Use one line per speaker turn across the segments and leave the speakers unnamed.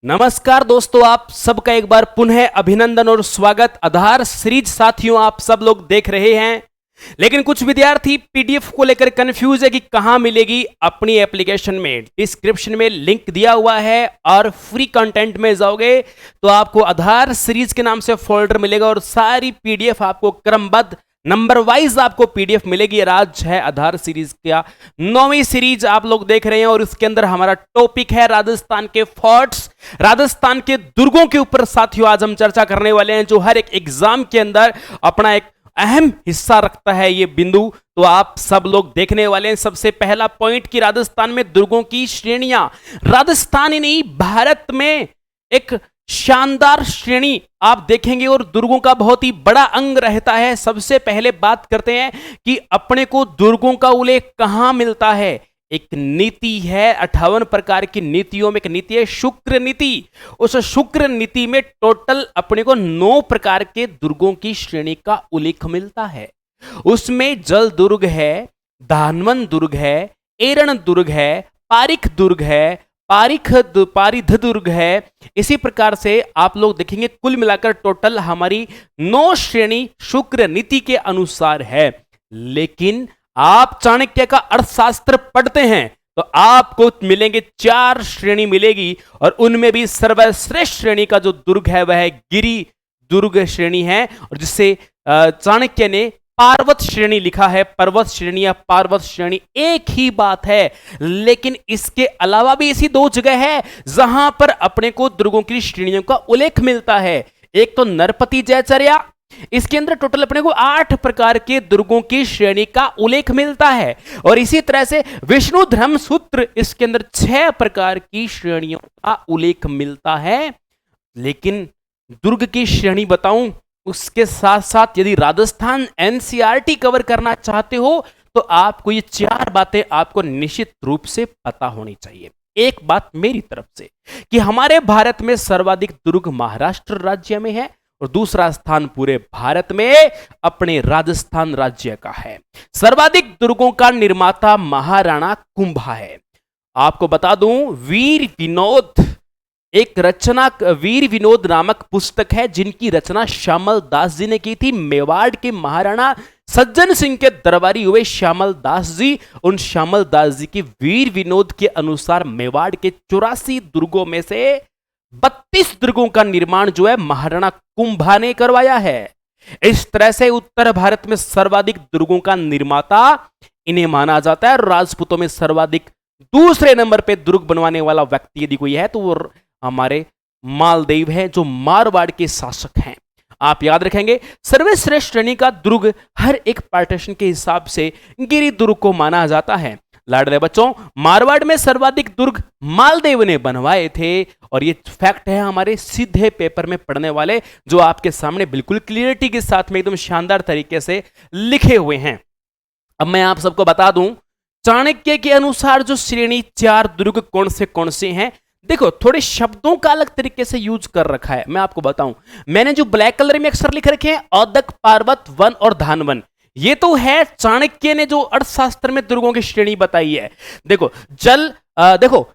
नमस्कार दोस्तों, आप सबका एक बार पुनः अभिनंदन और स्वागत। आधार सीरीज साथियों आप सब लोग देख रहे हैं, लेकिन कुछ विद्यार्थी पीडीएफ को लेकर कंफ्यूज है कि कहां मिलेगी। अपनी एप्लीकेशन में डिस्क्रिप्शन में लिंक दिया हुआ है और फ्री कंटेंट में जाओगे तो आपको आधार सीरीज के नाम से फोल्डर मिलेगा और सारी पीडीएफ आपको क्रमबद्ध नंबर वाइज आपको पीडीएफ मिलेगी। आज है आधार सीरीज का 9वीं सीरीज आप लोग देख रहे हैं और इसके अंदर हमारा टॉपिक है राजस्थान के फोर्ट्स, राजस्थान के दुर्गों के ऊपर साथियों आज हम चर्चा करने वाले हैं, जो हर एक एग्जाम के अंदर अपना एक अहम हिस्सा रखता है। ये बिंदु तो आप सब लोग देखने वाले हैं। सबसे पहला पॉइंट कि राजस्थान में दुर्गों की श्रेणियां, राजस्थान ही नहीं भारत में एक शानदार श्रेणी आप देखेंगे और दुर्गों का बहुत ही बड़ा अंग रहता है। सबसे पहले बात करते हैं कि अपने को दुर्गों का उल्लेख कहां मिलता है। एक नीति है, 58 प्रकार की नीतियों में एक नीति है शुक्र नीति। उस शुक्र नीति में टोटल अपने को 9 प्रकार के दुर्गों की श्रेणी का उल्लेख मिलता है। उसमें जल दुर्ग है, धानवन दुर्ग है, एरण दुर्ग है, पारिख दुर्ग है, पारिध दुर्ग है। इसी प्रकार से आप लोग देखेंगे कुल मिलाकर टोटल हमारी 9 श्रेणी शुक्र नीति के अनुसार है। लेकिन आप चाणक्य का अर्थशास्त्र पढ़ते हैं तो आपको मिलेंगे 4 श्रेणी मिलेगी और उनमें भी सर्वश्रेष्ठ श्रेणी का जो दुर्ग है वह गिरि दुर्ग श्रेणी है, और जिसे चाणक्य ने पार्वत श्रेणी लिखा है। पर्वत श्रेणी या पार्वत श्रेणी एक ही बात है, लेकिन इसके अलावा भी ऐसी 2 जगह है जहां पर अपने को दुर्गों की श्रेणियों का उल्लेख मिलता है। एक तो नरपति जयचर्या, इसके अंदर टोटल अपने को 8 प्रकार के दुर्गों की श्रेणी का उल्लेख मिलता है, और इसी तरह से विष्णु धर्म सूत्र, इसके अंदर 6 प्रकार की श्रेणियों का उल्लेख मिलता है। लेकिन दुर्ग की श्रेणी बताऊं, उसके साथ साथ यदि राजस्थान एनसीईआरटी कवर करना चाहते हो तो आपको ये 4 बातें आपको निश्चित रूप से पता होनी चाहिए। एक बात मेरी तरफ से कि हमारे भारत में सर्वाधिक दुर्ग महाराष्ट्र राज्य में है और दूसरा स्थान पूरे भारत में अपने राजस्थान राज्य का है। सर्वाधिक दुर्गों का निर्माता महाराणा कुंभा है। आपको बता दूं, वीर विनोद एक रचना, वीर विनोद नामक पुस्तक है जिनकी रचना श्यामल दास जी ने की थी। मेवाड़ के महाराणा सज्जन सिंह के दरबारी हुए श्यामल दास जी, उन श्यामल दास जी की वीर विनोद के अनुसार मेवाड़ के 84 दुर्गों में से 32 दुर्गों का निर्माण जो है महाराणा कुंभा ने करवाया है। इस तरह से उत्तर भारत में सर्वाधिक दुर्गों का निर्माता इन्हें माना जाता है। राजपूतों में सर्वाधिक दूसरे नंबर पे दुर्ग बनवाने वाला व्यक्ति यदि कोई है तो वो हमारे मालदेव है, जो मारवाड़ के शासक हैं। आप याद रखेंगे सर्वश्रेष्ठ श्रेणी का दुर्ग हर एक पार्टीशन के हिसाब से गिरि दुर्ग को माना जाता है। लाडले बच्चों, मारवाड़ में सर्वाधिक दुर्ग मालदेव ने बनवाए थे, और ये फैक्ट है हमारे सीधे पेपर में पढ़ने वाले, जो आपके सामने बिल्कुल क्लियरिटी के साथ में एकदम शानदार तरीके से लिखे हुए हैं। अब मैं आप सबको बता दूं, चाणक्य के अनुसार जो श्रेणी 4 दुर्ग कौन से हैं। देखो, थोड़े शब्दों का अलग तरीके से यूज कर रखा है। मैं आपको बताऊं, मैंने जो ब्लैक कलर में अक्षर लिख रखे हैं औदक, पार्वत, वन और धानवन, ये तो है चाणक्य ने जो अर्थशास्त्र में दुर्गों की श्रेणी बताई है। देखो देखो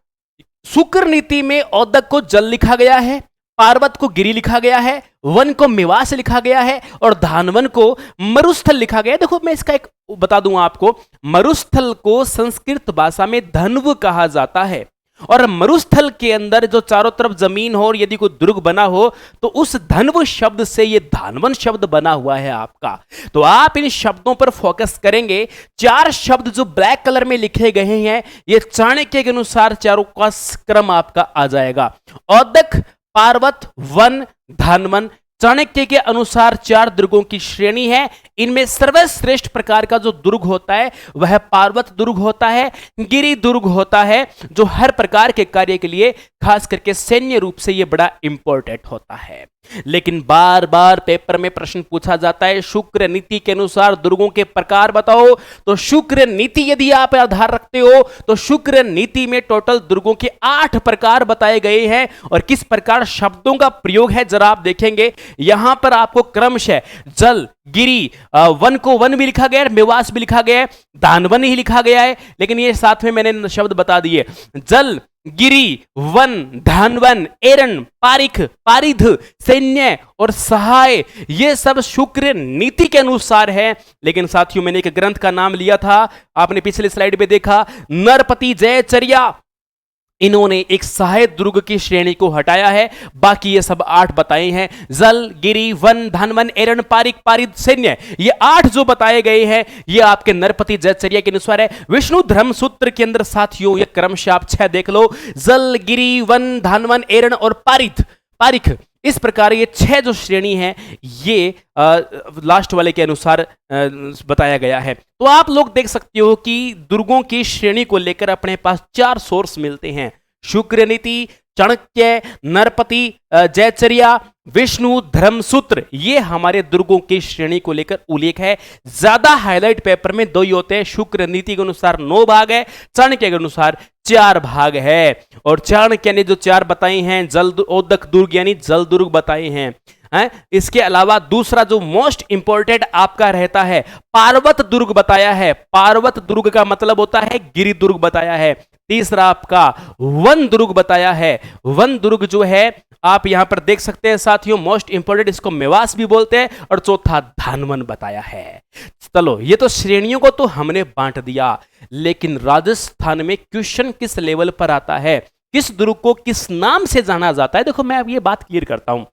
शुक्र नीति में औदक को जल लिखा गया है, पार्वत को गिरि लिखा गया है, वन को मेवास लिखा गया है और धानवन को मरुस्थल लिखा गया है। देखो, मैं इसका एक बता दूं आपको, मरुस्थल को संस्कृत भाषा में धन्व कहा जाता है, और मरुस्थल के अंदर जो चारों तरफ जमीन हो और यदि कोई दुर्ग बना हो तो उस धन्व शब्द से ये धानवन शब्द बना हुआ है आपका। तो आप इन शब्दों पर फोकस करेंगे। 4 शब्द जो ब्लैक कलर में लिखे गए हैं ये चाणक्य के अनुसार चारों का क्रम आपका आ जाएगा। औदक, पार्वत, वन, धानवन चाणक्य के अनुसार 4 दुर्गों की श्रेणी है। इनमें सर्वश्रेष्ठ प्रकार का जो दुर्ग होता है वह पार्वत दुर्ग होता है, गिरि दुर्ग होता है, जो हर प्रकार के कार्य के लिए खास करके सैन्य रूप से यह बड़ा इंपॉर्टेंट होता है। लेकिन बार बार पेपर में प्रश्न पूछा जाता है शुक्र नीति के अनुसार दुर्गों के प्रकार बताओ। तो शुक्र नीति यदि आप आधार रखते हो तो शुक्र नीति में टोटल दुर्गों के 8 प्रकार बताए गए हैं, और किस प्रकार शब्दों का प्रयोग है जरा आप देखेंगे। यहां पर आपको क्रमशः जल, गिरि, वन को वन भी लिखा गया है, मेवास भी लिखा गया है, धानवन ही लिखा गया है, लेकिन ये साथ में मैंने शब्द बता दिए। जल गिरी, वन, धानवन, एरन, पारिख, पारिध, सैन्य और सहाय, ये सब शुक्र नीति के अनुसार है। लेकिन साथियों, मैंने एक ग्रंथ का नाम लिया था, आपने पिछले स्लाइड में देखा, नरपति जयचर्या। इन्होंने एक सहायक दुर्ग की श्रेणी को हटाया है, बाकी ये सब 8 बताए हैं। जल, गिरी, वन, धानवन, एरन, पारिक, पारिद, सैन्य, ये 8 जो बताए गए हैं ये आपके नरपति जयचर्या के अनुसार है। विष्णु धर्म सूत्र के अंदर साथियों ये क्रमशः आप 6 देख लो, जल, गिरी, वन, धानवन, एरन और पारिख, इस प्रकार ये 6 जो श्रेणी है ये लास्ट वाले के अनुसार बताया गया है। तो आप लोग देख सकते हो कि दुर्गों की श्रेणी को लेकर अपने पास 4 सोर्स मिलते हैं, शुक्र नीति, चाणक्य, नरपति जयचर्या, विष्णु धर्मसूत्र, ये हमारे दुर्गों की श्रेणी को लेकर उल्लेख है। ज्यादा हाईलाइट पेपर में 2 ही होते हैं, शुक्र नीति के अनुसार 9 भाग है, चाणक्य के अनुसार 4 भाग है। और चाणक्य ने जो 4 बताए हैं, जल ओदक दुर्ग यानी जल दुर्ग बताए हैं। इसके अलावा दूसरा जो मोस्ट इंपॉर्टेंट आपका रहता है, पार्वत दुर्ग बताया है, पार्वत दुर्ग का मतलब होता है गिरि दुर्ग बताया है। तीसरा आपका वन दुर्ग बताया है, वन दुर्ग जो है आप यहां पर देख सकते हैं साथियों, मोस्ट इंपोर्टेंट, इसको मेवास भी बोलते हैं। और चौथा धानवन बताया है। चलो, ये तो श्रेणियों को तो हमने बांट दिया, लेकिन राजस्थान में क्वेश्चन किस लेवल पर आता है, किस दुर्ग को किस नाम से जाना जाता है। देखो, मैं अब ये बात क्लियर करता हूं,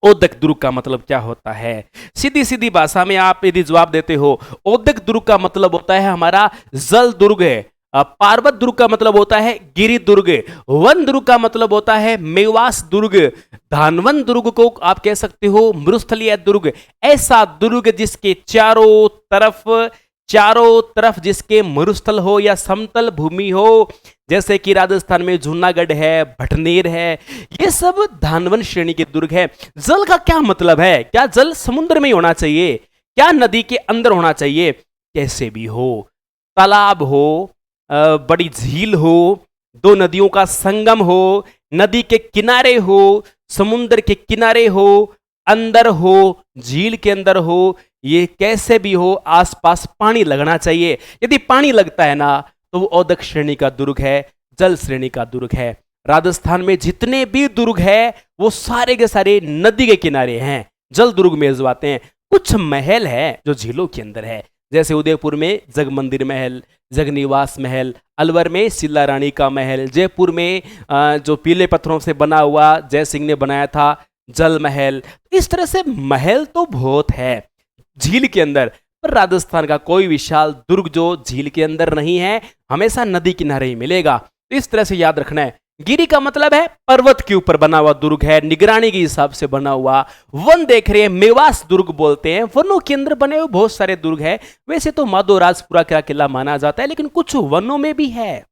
ओदक दुर्ग का मतलब क्या होता है। सीधी सीधी भाषा में आप यदि जवाब देते हो, ओदक दुर्ग का मतलब होता है हमारा जल दुर्ग है, पार्वत दुर्ग का मतलब होता है गिरि दुर्ग, वन दुर्ग का मतलब होता है मेवास दुर्ग, धानवन दुर्ग को आप कह सकते हो मरुस्थलीय दुर्ग। ऐसा दुर्ग जिसके चारों तरफ जिसके मरुस्थल हो या समतल भूमि हो, जैसे कि राजस्थान में जूनागढ़ है, भटनेर है, ये सब धानवन श्रेणी के दुर्ग है। जल का क्या मतलब है? क्या जल समुद्र में ही होना चाहिए? क्या नदी के अंदर होना चाहिए? कैसे भी हो, तालाब हो, बड़ी झील हो, 2 नदियों का संगम हो, नदी के किनारे हो, समुद्र के किनारे हो, अंदर हो, झील के अंदर हो, ये कैसे भी हो, आसपास पानी लगना चाहिए। यदि पानी लगता है ना तो वो ओदक श्रेणी का दुर्ग है, जल श्रेणी का दुर्ग है। राजस्थान में जितने भी दुर्ग है वो सारे के सारे नदी के किनारे हैं, जल दुर्ग में जवाते हैं। कुछ महल है जो झीलों के अंदर है, जैसे उदयपुर में जगमंदिर महल, जगनिवास महल, अलवर में सिल्ला रानी का महल, जयपुर में जो पीले पत्थरों से बना हुआ जय सिंह ने बनाया था जल महल। इस तरह से महल तो बहुत है झील के अंदर, पर राजस्थान का कोई विशाल दुर्ग जो झील के अंदर नहीं है, हमेशा नदी किनारे ही मिलेगा। तो इस तरह से याद रखना है। गिरी का मतलब है पर्वत के ऊपर बना हुआ दुर्ग है, निगरानी के हिसाब से बना हुआ। वन देख रहे हैं, मेवास दुर्ग बोलते हैं, वनों के अंदर बने हुए बहुत सारे दुर्ग है। वैसे तो माधोराजपुरा का किला माना जाता है, लेकिन कुछ वनों में भी है,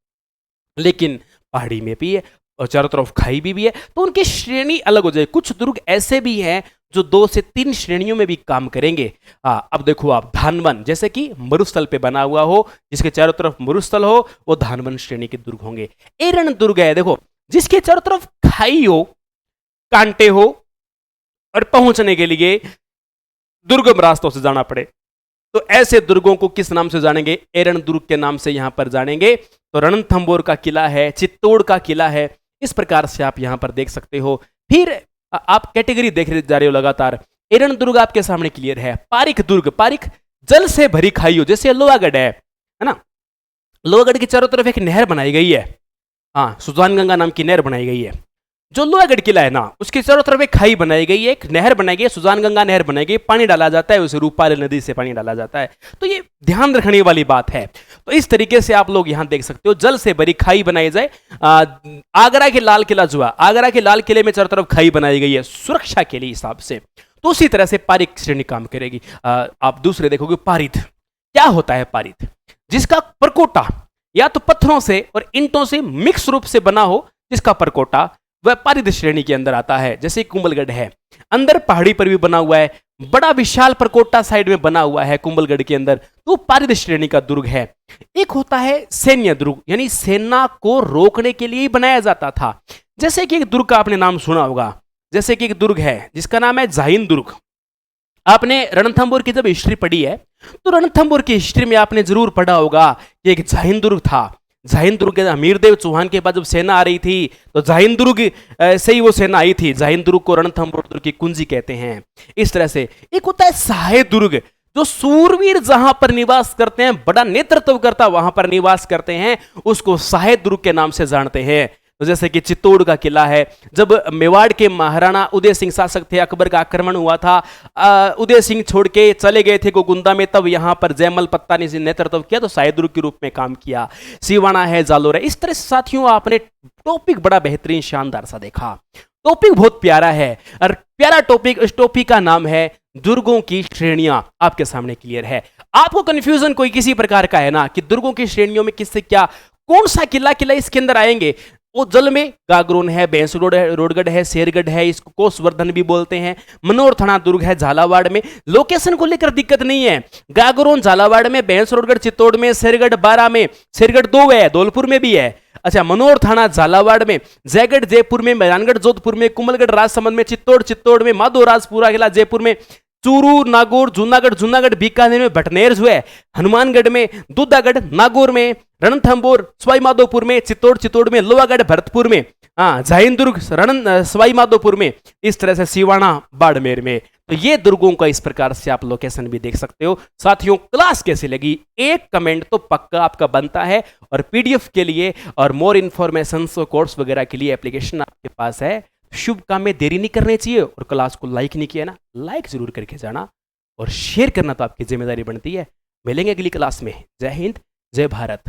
लेकिन पहाड़ी में भी है और चारों तरफ खाई भी है, तो उनकी श्रेणी अलग हो जाए। कुछ दुर्ग ऐसे भी हैं जो 2 से 3 श्रेणियों में भी काम करेंगे। अब देखो आप, धानवन जैसे कि मरुस्थल पे बना हुआ हो, जिसके चारों तरफ मरुस्थल हो, वो धानवन श्रेणी के दुर्ग होंगे। एरन दुर्ग है, देखो, जिसके चारों तरफ खाई हो, कांटे हो और पहुंचने के लिए दुर्गम रास्तों से जाना पड़े, तो ऐसे दुर्गों को किस नाम से जानेंगे? एरन दुर्ग के नाम से यहां पर जानेंगे। तो रणथंबोर का किला है, चित्तौड़ का किला है, इस प्रकार से आप यहां पर देख सकते हो। फिर आप कैटेगरी देख जा रहे हो लगातार। एरन दुर्ग आपके सामने क्लियर है। पारिक दुर्ग, पारिक जल से भरी खाई हो, जैसे लोहागढ़ है ना, लोहागढ़ की चारों तरफ एक नहर बनाई गई है, सुजान गंगा नाम की नहर बनाई गई है। जो लोहागढ़ किला है ना, उसके चारों तरफ एक खाई बनाई गई है, एक नहर बनाई गई है, सुजान गंगा नहर बनाई गई, पानी डाला जाता है उसे, रूपाल नदी से पानी डाला जाता है। तो ये ध्यान रखने वाली बात है। तो इस तरीके से आप लोग यहां देख सकते हो, जल से भरी खाई बनाई जाए। आगरा के लाल किला जो है, आगरा के लाल किले में चारों तरफ खाई बनाई गई है सुरक्षा के लिए हिसाब से। तो उसी तरह से पारिक श्रेणी काम करेगी। आप दूसरे देखोगे, पारित क्या होता है? पारित जिसका परकोटा या तो पत्थरों से और ईंटों से मिक्स रूप से बना हो, जिसका परकोटा वह पारिद श्रेणी के अंदर आता है। जैसे कुंभलगढ़ है, अंदर पहाड़ी पर भी बना हुआ है, बड़ा विशाल परकोटा साइड में बना हुआ है कुंभलगढ़ के अंदर, तो पारिद श्रेणी का दुर्ग है। एक होता है सैन्य दुर्ग, यानी सेना को रोकने के लिए बनाया जाता था। जैसे कि एक दुर्ग का आपने नाम सुना होगा, जैसे कि एक दुर्ग है जिसका नाम है जाहिन दुर्ग। आपने रणथंबोर की जब हिस्ट्री पढ़ी है तो रणथंबोर की हिस्ट्री में आपने जरूर पढ़ा होगा कि एक जाहिन दुर्ग था, जहीन-दुर्ग के अमीरदेव चौहान के पास जब सेना आ रही थी तो जहीन-दुर्ग से ही वो सेना आई थी। जहीन-दुर्ग को रणथंभौर दुर्ग की कुंजी कहते हैं। इस तरह से एक होता है सहाय-दुर्ग, जो सूरवीर जहां पर निवास करते हैं, बड़ा नेतृत्वकर्ता वहां पर निवास करते हैं, उसको सहाय-दुर्ग के नाम से जानते हैं। तो जैसे कि चित्तौड़ का किला है, जब मेवाड़ के महाराणा उदय सिंह शासक थे, अकबर का आक्रमण हुआ था, उदय सिंह छोड़ के चले गए थे गोगुंदा में, तब यहां पर जयमल पत्ता ने नेतृत्व किया तो सहाय-दुर्ग के रूप में काम किया। सिवाना है, जालोर है। इस तरह से साथियों आपने टॉपिक बड़ा बेहतरीन शानदार सा देखा। टॉपिक बहुत प्यारा है और प्यारा टॉपिक, इस टॉपिक का नाम है दुर्गों की श्रेणियां। आपके सामने क्लियर है। आपको कंफ्यूजन कोई किसी प्रकार का है ना कि दुर्गों की श्रेणियों में किससे क्या, कौन सा किला इसके अंदर आएंगे? वो जल में गागरोन है, बेंस रोडगढ़ है, शेरगढ़ है, इसको कोसवर्धन भी बोलते हैं। मनोर थाना दुर्ग है झालावाड़ में। लोकेशन को लेकर दिक्कत नहीं है। गागरोन झालावाड़ में, बेंस रोडगढ़ चित्तौड़ में, शेरगढ़ बारा में, शेरगढ़ 2 है, धौलपुर में भी है। अच्छा, मनोर थाना झालावाड़ में, जयगढ़ जयपुर में, मैदानगढ़ जोधपुर में, कुमलगढ़ राजसमंद में, चित्तौड़ में, माधोराजपुरा किला जयपुर में, चूरू नागौर जूनागढ़ बीकानेर में, भटनेर जो है हनुमानगढ़ में, दूधागढ़ नागौर में, रणथंभौर सवाई माधोपुर में, चित्तौड़ में, लोहागढ़ भरतपुर में, जहीन-दुर्ग सवाई माधोपुर में, इस तरह से सिवाना बाड़मेर में। तो ये दुर्गों का इस प्रकार से आप लोकेशन भी देख सकते हो। साथियों क्लास कैसी लगी, एक कमेंट तो पक्का आपका बनता है। और पीडीएफ के लिए और मोर इन्फॉर्मेशन कोर्स वगैरह के लिए एप्लीकेशन आपके पास है। शुभ काम में देरी नहीं करनी चाहिए। और क्लास को लाइक नहीं किया ना, लाइक जरूर करके जाना और शेयर करना तो आपकी जिम्मेदारी बनती है। मिलेंगे अगली क्लास में। जय हिंद, जय भारत।